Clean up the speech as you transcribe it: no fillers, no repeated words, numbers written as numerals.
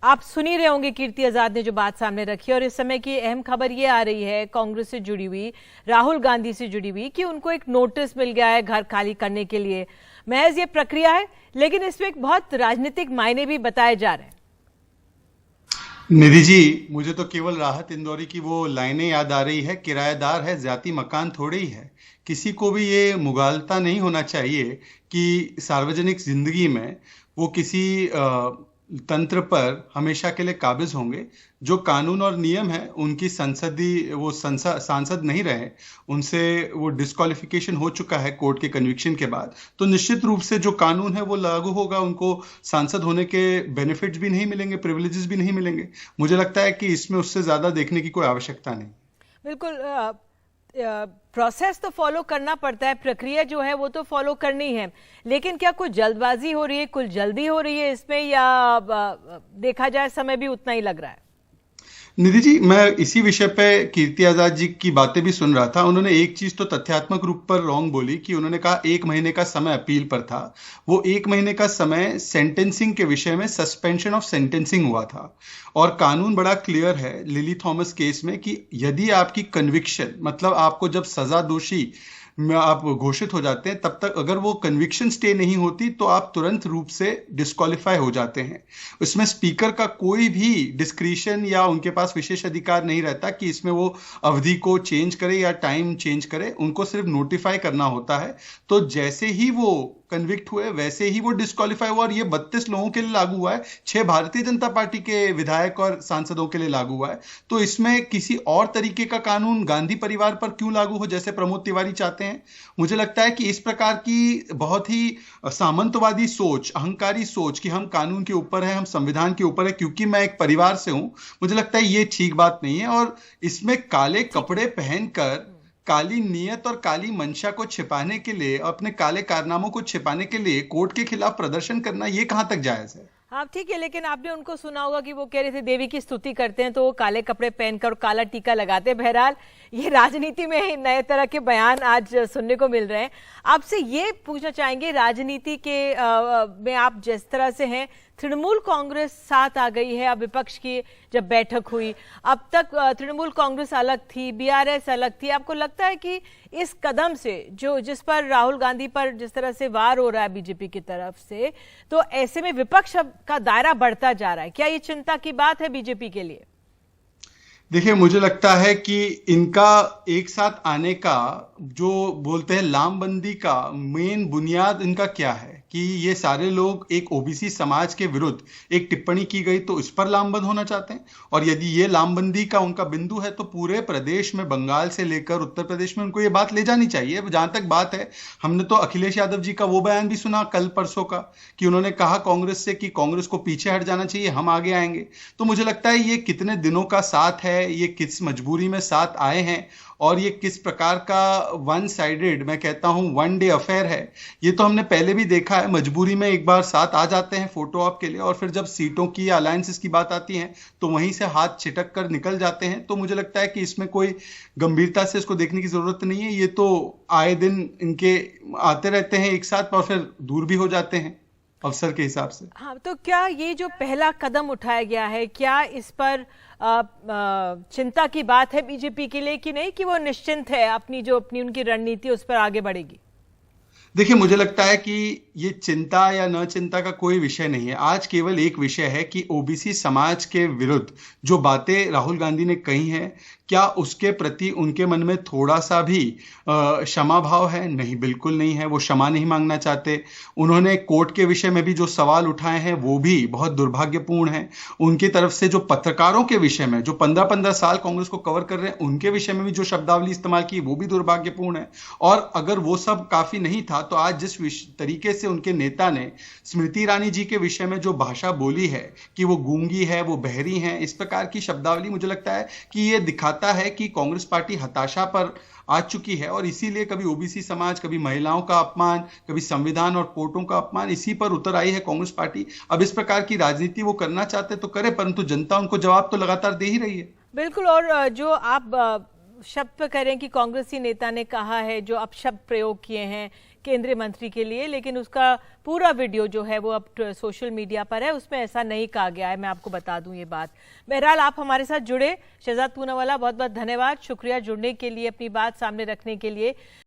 आप सुन ही रहे होंगे कीर्ति आजाद ने जो बात सामने रखी, और इस समय की अहम खबर ये आ रही है कांग्रेस से जुड़ी हुई, राहुल गांधी से जुड़ी हुई, कि उनको एक नोटिस मिल गया है घर खाली करने के लिए। महज ये प्रक्रिया है, लेकिन इसमें एक बहुत राजनीतिक मायने भी बताए जा रहे हैं। निधि जी, मुझे तो केवल राहत इंदौरी की वो लाइनें याद आ रही है, किराएदार है ज्यादा मकान थोड़े ही है। किसी को भी ये मुगालता नहीं होना चाहिए कि सार्वजनिक जिंदगी में वो किसी तंत्र पर हमेशा के लिए काबिज होंगे। जो कानून और नियम है उनकी संसदीय वो सांसद नहीं रहे, उनसे वो डिस्क्वालिफिकेशन हो चुका है कोर्ट के कन्विक्शन के बाद, तो निश्चित रूप से जो कानून है वो लागू होगा। उनको सांसद होने के बेनिफिट्स भी नहीं मिलेंगे, प्रिविलेजेस भी नहीं मिलेंगे। मुझे लगता है कि इसमें उससे ज्यादा देखने की कोई आवश्यकता नहीं। बिल्कुल, प्रोसेस तो फॉलो करना पड़ता है, प्रक्रिया जो है वो तो फॉलो करनी है, लेकिन क्या कुछ जल्दबाजी हो रही है, कुछ जल्दी हो रही है इसमें, या देखा जाए समय भी उतना ही लग रहा है? निधि जी, मैं इसी विषय पे कीर्ति आजाद जी की बातें भी सुन रहा था। उन्होंने एक चीज तो तथ्यात्मक रूप पर रॉन्ग बोली कि उन्होंने कहा 1 महीने का समय अपील पर था। वो 1 महीने का समय सेंटेंसिंग के विषय में सस्पेंशन ऑफ सेंटेंसिंग हुआ था, और कानून बड़ा क्लियर है लिली थॉमस केस में कि यदि आपकी कन्विक्शन, मतलब आपको जब सजा दोषी में आप घोषित हो जाते हैं, तब तक अगर वो कन्विक्शन स्टे नहीं होती तो आप तुरंत रूप से डिस्क्वालीफाई हो जाते हैं। इसमें स्पीकर का कोई भी डिस्क्रिशन या उनके पास विशेष अधिकार नहीं रहता कि इसमें वो अवधि को चेंज करे या टाइम चेंज करे। उनको सिर्फ नोटिफाई करना होता है। तो जैसे ही वो कन्विक्ट हुए वैसे ही वो डिस्क्वालीफाई हुआ, और ये 32 लोगों के लिए लागू हुआ है, 6 भारतीय जनता पार्टी के विधायक और सांसदों के लिए लागू हुआ है। तो इसमें किसी और तरीके का कानून गांधी परिवार पर क्यों लागू हो, जैसे प्रमोद तिवारी चाहते हैं? मुझे लगता है कि इस प्रकार की बहुत ही सामंतवादी सोच, अहंकारी सोच कि हम कानून के ऊपर है, हम संविधान के ऊपर है क्योंकि मैं एक परिवार से हूं, मुझे लगता है ये ठीक बात नहीं है। और इसमें काले कपड़े पहनकर काली नीयत और काली मंशा को छिपाने के लिए, अपने काले कारनामों को छिपाने के लिए कोर्ट के खिलाफ प्रदर्शन करना, ये कहां तक जायज है? हाँ ठीक है, लेकिन आपने उनको सुना होगा कि वो कह रहे थे देवी की स्तुति करते हैं तो वो काले कपड़े पहनकर काला टीका लगाते हैं। बहरहाल ये राजनीति में नए तरह के बयान आज सुनने को मिल रहे हैं। आपसे ये पूछना चाहेंगे, राजनीति के में आप जिस तरह से हैं, तृणमूल कांग्रेस साथ आ गई है। अब विपक्ष की जब बैठक हुई, अब तक तृणमूल कांग्रेस अलग थी, बीआरएस अलग थी। आपको लगता है कि इस कदम से जिस पर राहुल गांधी पर जिस तरह से वार हो रहा है बीजेपी की तरफ से, तो ऐसे में विपक्ष का दायरा बढ़ता जा रहा है, क्या ये चिंता की बात है बीजेपी के लिए? देखिए, मुझे लगता है कि इनका एक साथ आने का, जो बोलते हैं लामबंदी का मेन बुनियाद इनका क्या है कि ये सारे लोग एक ओबीसी समाज के विरुद्ध एक टिप्पणी की गई तो इस पर लामबंद होना चाहते हैं। और यदि ये लामबंदी का उनका बिंदु है तो पूरे प्रदेश में, बंगाल से लेकर उत्तर प्रदेश में, उनको ये बात ले जानी चाहिए। जहां तक बात है, हमने तो अखिलेश यादव जी का वो बयान भी सुना कल परसों का कि उन्होंने कहा कांग्रेस से कि कांग्रेस को पीछे हट जाना चाहिए, हम आगे आएंगे। तो मुझे लगता है ये कितने दिनों का साथ है, ये किस मजबूरी में साथ आए हैं, और ये किस प्रकार का वन साइडेड, मैं कहता हूं वन डे अफेयर है, ये तो हमने पहले भी देखा है। मजबूरी में एक बार साथ आ जाते हैं फोटो ऑप के लिए, और फिर जब सीटों की अलायंसेस की बात आती है तो वहीं से हाथ छिटक कर निकल जाते हैं। तो मुझे लगता है कि इसमें कोई गंभीरता से इसको देखने की जरूरत नहीं है। ये तो आए दिन इनके आते रहते हैं एक साथ और फिर दूर भी हो जाते हैं अवसर के हिसाब से। हाँ, तो क्या ये जो पहला कदम उठाया गया है, क्या इस पर चिंता की बात है बीजेपी के लिए कि नहीं, कि वो निश्चिंत है, अपनी उनकी रणनीति उस पर आगे बढ़ेगी? देखिए, मुझे लगता है कि ये चिंता या न चिंता का कोई विषय नहीं है। आज केवल एक विषय है कि ओबीसी समाज के विरुद्ध जो बातें राहुल गांधी ने कही हैं, क्या उसके प्रति उनके मन में थोड़ा सा भी क्षमा भाव है? नहीं, बिल्कुल नहीं है। वो क्षमा नहीं मांगना चाहते। उन्होंने कोर्ट के विषय में भी जो सवाल उठाए हैं वो भी बहुत दुर्भाग्यपूर्ण है। उनकी तरफ से जो पत्रकारों के विषय में, जो 15-15 साल कांग्रेस को कवर कर रहे हैं, उनके विषय में भी जो शब्दावली इस्तेमाल की वो भी दुर्भाग्यपूर्ण है। और अगर वो सब काफी नहीं था तो आज जिस तरीके से उनके नेता ने स्मृति ईरानी जी के विषय में जो भाषा बोली है कि वो गूंगी है, वो बहरी हैं, इस प्रकार की शब्दावली, मुझे लगता है कि ये दिखाता है कि कांग्रेस पार्टी हताशा पर आ चुकी है। और इसीलिए कभी ओबीसी समाज, कभी महिलाओं का अपमान, कभी संविधान और कोर्टों का अपमान, इसी पर उतर आई है कांग्रेस पार्टी। अब इस प्रकार की राजनीति वो करना चाहते तो करे, परंतु जनता उनको जवाब तो लगातार दे ही रही है। बिल्कुल। और जो आप शब्द करें कि कांग्रेसी नेता ने कहा है, जो अपशब्द प्रयोग किए हैं केंद्रीय मंत्री के लिए, लेकिन उसका पूरा वीडियो जो है वो अब सोशल मीडिया पर है, उसमें ऐसा नहीं कहा गया है। मैं आपको बता दूं ये बात। बहरहाल आप हमारे साथ जुड़े, शहजाद पूनावाला, बहुत बहुत धन्यवाद, शुक्रिया जुड़ने के लिए, अपनी बात सामने रखने के लिए।